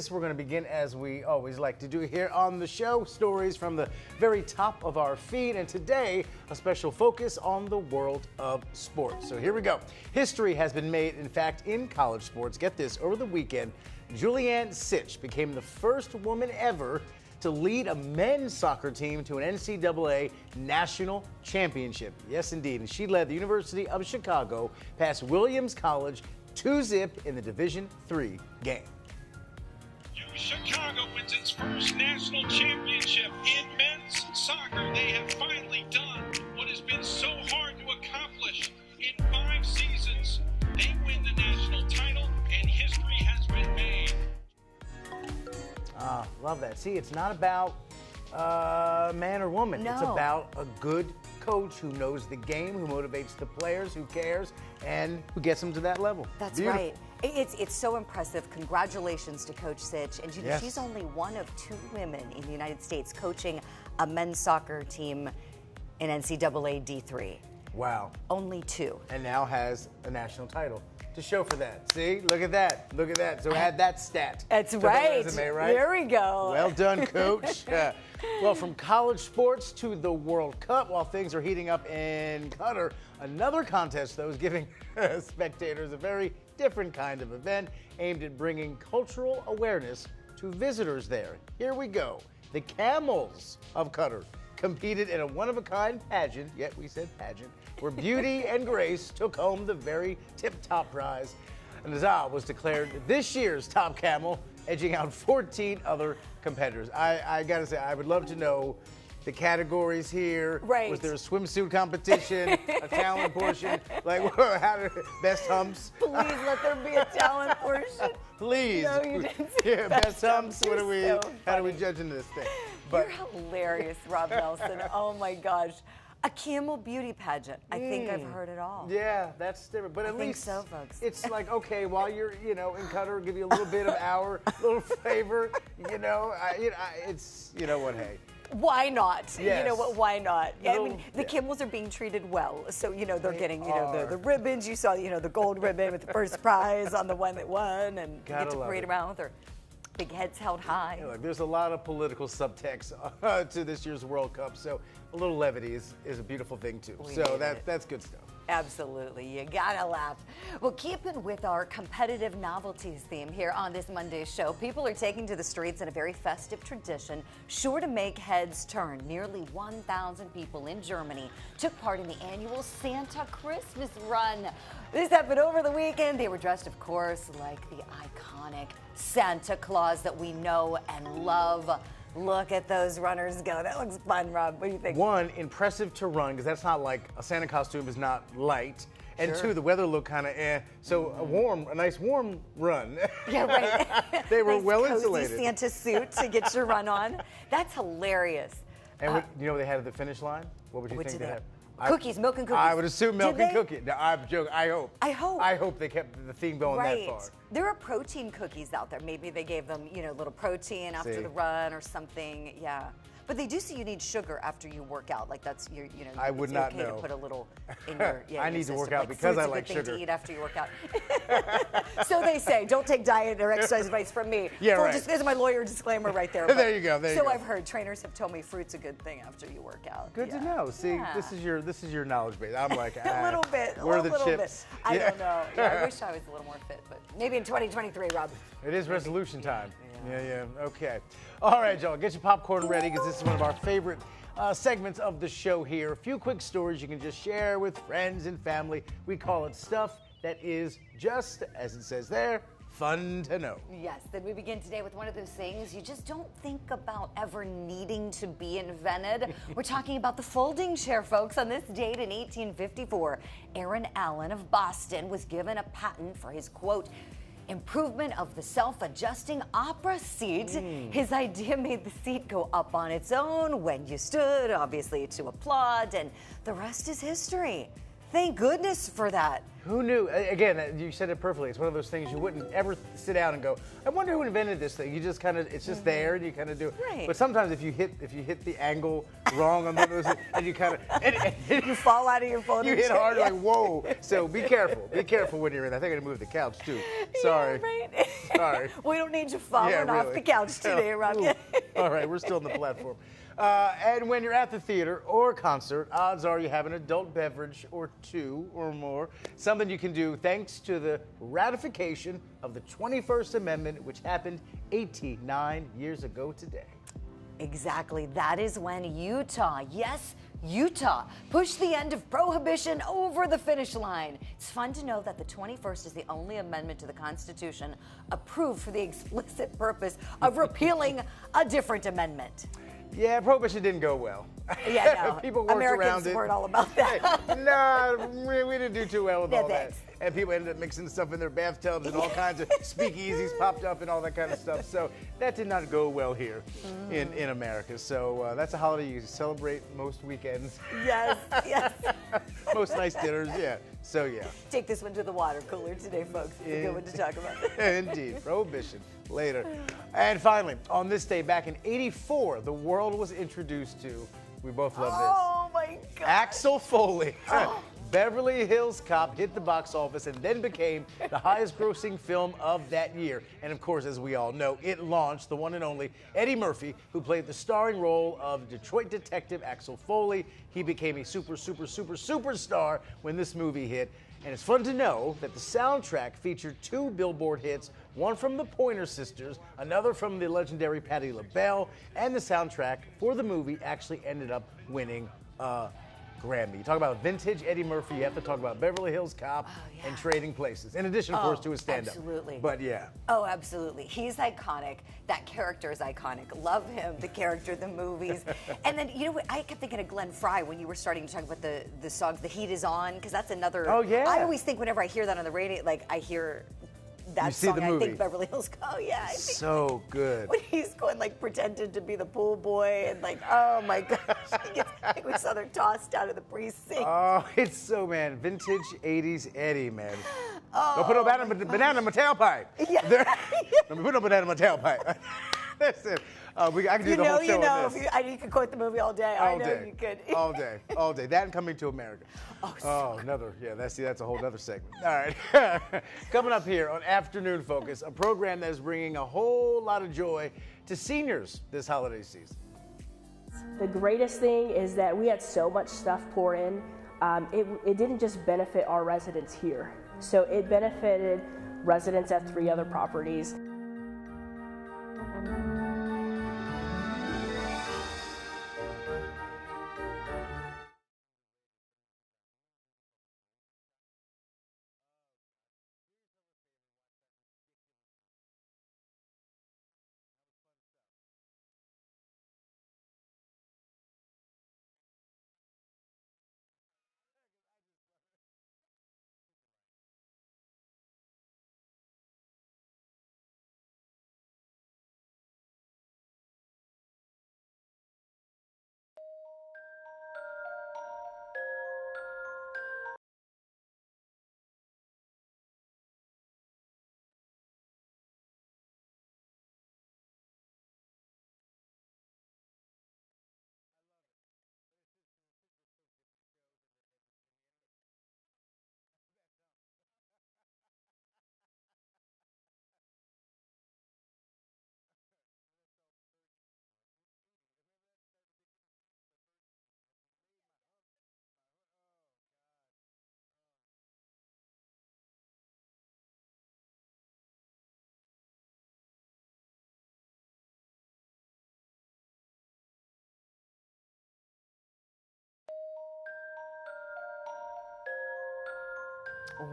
focus. We're going to begin as we always like to do here on the show, stories from the very top of our feed. And today, a special focus on the world of sports. So here we go. History has been made, in fact, in college sports. Get this, over the weekend, Julianne Sitch became the first woman ever to lead a men's soccer team to an NCAA national championship. Yes, indeed. And she led the University of Chicago past Williams College 2-0 in the Division III game. Chicago wins its first national championship in men's soccer. They have finally done what has been so hard to accomplish in 5 seasons. They win the national title, and history has been made. Love that. See, it's not about man or woman. No. It's about a good coach who knows the game, who motivates the players, who cares, and who gets them to that level. That's Beautiful. right. It's so impressive. Congratulations to Coach Sitch. And you know, Yes. she's only one of 2 women in the United States coaching a men's soccer team in NCAA D3. Wow. Only 2. And now has a national title to show for that. See, look at that. Look at that. So add that stat. That's to the right. resume, right? There we go. Well done, Coach. Well, from college sports to the World Cup, while things are heating up in Qatar, another contest, though, is giving spectators a very different kind of event aimed at bringing cultural awareness to visitors there. Here we go. The Camels of Qatar competed in a one-of-a-kind pageant, yet we said pageant, where beauty and grace took home the very tip-top prize. And Azal was declared this year's top camel, edging out 14 other competitors. I gotta say, I would love to know the categories here. Right. Was there a swimsuit competition, a talent portion? Like, best humps? Please let there be a talent portion. Please. No, you didn't say Yeah, best humps. You're so How do we funny. judge into this thing? You're hilarious, Rob Nelson. Oh my gosh. A camel beauty pageant. I think I've heard it all. Yeah, that's different. But at think least so, folks. It's like, okay, while you're, in Qatar, give you a little bit of our little flavor. It's, what, hey. Why not? Yes. You know what? Why not? I Little- mean, the yeah. Camels are being treated well. So, they're getting, are. the ribbons. You saw, the gold ribbon with the first prize on the one that won, and you Gotta get to love parade it. around with their big heads held high. Look, there's a lot of political subtext to this year's World Cup, so a little levity is a beautiful thing, too. We So need it. that's good stuff. Absolutely. You gotta laugh. Well, keeping with our competitive novelties theme here on this Monday show, people are taking to the streets in a very festive tradition, sure to make heads turn. Nearly 1,000 people in Germany took part in the annual Santa Christmas run. This happened over the weekend. They were dressed, of course, like the iconic Santa Claus that we know and love. Look at those runners go. That looks fun, Rob. What do you think? One, impressive to run, because that's not like a Santa costume is not light. And Sure. 2, the weather looked kind of So a nice warm run. Yeah, right. They were Nice well cozy insulated. Santa suit to get your run on. That's hilarious. And what they had at the finish line? What would you What think did they they had? Cookies, milk and cookies. I would assume milk Did and they? cookie. No, I'm joking. I hope. I hope. I hope they kept the theme going Right. that far. There are protein cookies out there. Maybe they gave them, little protein after See. the run or something. Yeah. But they do say you need sugar after you work out. Like that's your, I would it's not okay know. to put a little in your. Yeah, I in your need to work system. out because fruit's I a like good sugar. thing to eat after you work out. So they say. Don't take diet or exercise advice from me. Yeah, Full right. There's my lawyer disclaimer right there. There you go, there you so go. I've heard trainers have told me fruit's a good thing after you work out. Good to Yeah. know. See, Yeah. this is your knowledge base. I'm like A little bit. Where are the little chips? Bit. I Yeah. don't know. Yeah, I wish I was a little more fit, but maybe in 2023, Rob. It is resolution time. Yeah. Okay. All right, y'all. Get your popcorn ready because this is one of our favorite segments of the show here. A few quick stories you can just share with friends and family. We call it stuff that is just, as it says there, fun to know. Yes, then we begin today with one of those things you just don't think about ever needing to be invented. We're talking about the folding chair, folks. On this date in 1854, Aaron Allen of Boston was given a patent for his, quote, improvement of the self-adjusting opera seat. His idea made the seat go up on its own when you stood, obviously to applaud, and the rest is history. Thank goodness for that. Who knew? Again, you said it perfectly. It's one of those things you wouldn't ever sit down and go, I wonder who invented this thing. You just kind of, it's just there and you kind of do it. Right. But sometimes if you hit the angle wrong on one of those, and you kind of, You fall out of your folding you hit chair. hard, Yeah. like, whoa. So be careful. Be careful when you're in. I think I moved the couch too. Sorry. Yeah, right. Sorry. We don't need you falling Yeah, off really. the couch today, Rob. Ooh. All right, we're still on the platform. And when you're at the theater or concert, odds are you have an adult beverage or two or more, something you can do thanks to the ratification of the 21st Amendment, which happened 89 years ago today. Exactly. That is when Utah, yes, Utah, pushed the end of prohibition over the finish line. It's fun to know that the 21st is the only amendment to the Constitution approved for the explicit purpose of repealing a different amendment. Yeah, prohibition didn't go well. Yeah, no. People worked Americans around it. weren't all about that. Nah, we didn't do too well with No, all that. thanks. And people ended up mixing stuff in their bathtubs and all kinds of speakeasies popped up and all that kind of stuff. So that did not go well here in America. So that's a holiday you celebrate most weekends. Yes, yes. Most nice dinners, yeah. So yeah. Take this one to the water cooler today, folks. It's a good one to talk about. Indeed, prohibition later. And finally, on this day back in '84, the world was introduced to, we both love this, Oh my God. Axel Foley. Beverly Hills Cop hit the box office and then became the highest grossing film of that year. And of course, as we all know, it launched the one and only Eddie Murphy, who played the starring role of Detroit detective Axel Foley. He became a superstar when this movie hit. And it's fun to know that the soundtrack featured two Billboard hits, one from the Pointer Sisters, another from the legendary Patti LaBelle, and the soundtrack for the movie actually ended up winning a Grammy. You talk about vintage Eddie Murphy, you have to talk about Beverly Hills Cop and Trading Places, in addition, of course, to his stand-up. Absolutely. But yeah. Oh, absolutely. He's iconic. That character is iconic. Love him, the character, the movies. And then, you know what, I kept thinking of Glenn Frey when you were starting to talk about the songs, The Heat Is On, because that's another. Oh, yeah. I always think whenever I hear that on the radio, like I hear that You see song, the and I movie. think Beverly Hills. Oh, yeah. I think So good. when he's going, like, pretended to be the pool boy and, like, oh my gosh, he gets like, with Southern tossed out of the precinct. Oh, it's so, man, vintage 80s Eddie, man. Oh, Don't put no banana in my tailpipe. Yeah. Don't put no banana in my tailpipe. That's it. I can do the whole show on this. You could quote the movie all day. I All know day. you could. All day. All day. That and Coming to America. Oh, so another. Yeah, that's a whole other segment. All right. Coming up here on Afternoon Focus, a program that is bringing a whole lot of joy to seniors this holiday season. The greatest thing is that we had so much stuff pour in. It didn't just benefit our residents here. So it benefited residents at 3 other properties.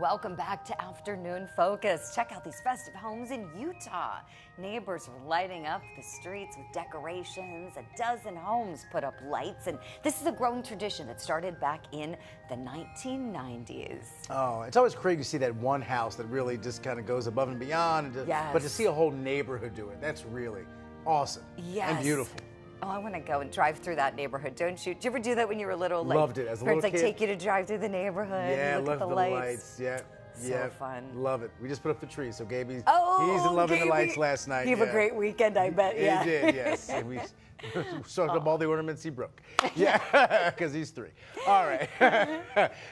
Welcome back to Afternoon Focus. Check out these festive homes in Utah. Neighbors are lighting up the streets with decorations. A dozen homes put up lights, and this is a growing tradition that started back in the 1990s. Oh, it's always crazy to see that one house that really just kind of goes above and beyond. Yes. But to see a whole neighborhood do it, that's really awesome Yes. and beautiful. Oh, I want to go and drive through that neighborhood, don't you? Did you ever do that when you were little? Like, Loved it as a parents little kid. take you to drive through the neighborhood. Yeah, and look love at the lights. Yeah, So yeah, fun. Love it. We just put up the tree, so Gaby's Oh, he's loving the Gaby. lights last night. You have a great weekend, I bet. Yeah. He did, yes. And Soaked up all the ornaments he broke. Yeah, because he's 3. All right.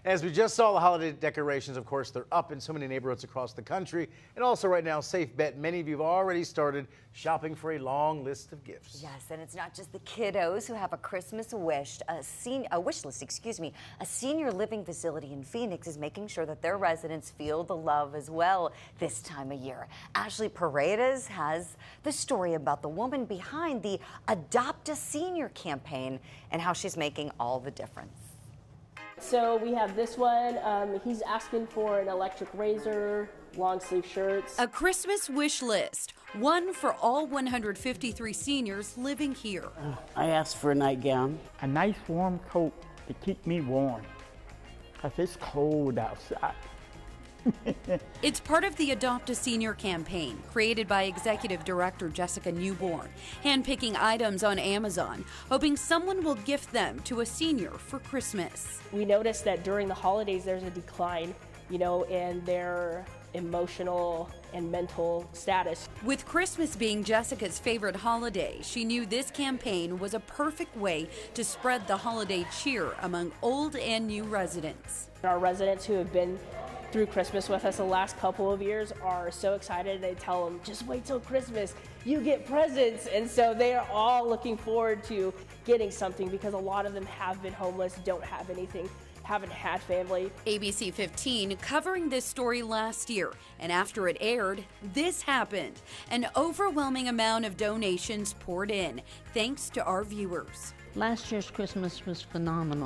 As we just saw, the holiday decorations, of course, they're up in so many neighborhoods across the country. And also right now, safe bet, many of you have already started shopping for a long list of gifts. Yes, and it's not just the kiddos who have a Christmas wish, a wish list, excuse me. A senior living facility in Phoenix is making sure that their residents feel the love as well this time of year. Ashley Paredes has the story about the woman behind the Adopt a Senior campaign and how she's making all the difference. So we have this one. He's asking for an electric razor, long sleeve shirts. A Christmas wish list, one for all 153 seniors living here. I asked for a nightgown. A nice warm coat to keep me warm, because it's cold outside. It's part of the Adopt a Senior campaign, created by Executive Director Jessica Newborn, handpicking items on Amazon, hoping someone will gift them to a senior for Christmas. We noticed that during the holidays there's a decline, in their emotional and mental status. With Christmas being Jessica's favorite holiday, she knew this campaign was a perfect way to spread the holiday cheer among old and new residents. Our residents who have been through Christmas with us the last couple of years are so excited. They tell them, just wait till Christmas, you get presents. And so they are all looking forward to getting something, because a lot of them have been homeless, don't have anything, haven't had family. ABC 15 covering this story last year, and after it aired, this happened. An overwhelming amount of donations poured in, thanks to our viewers. Last year's Christmas was phenomenal.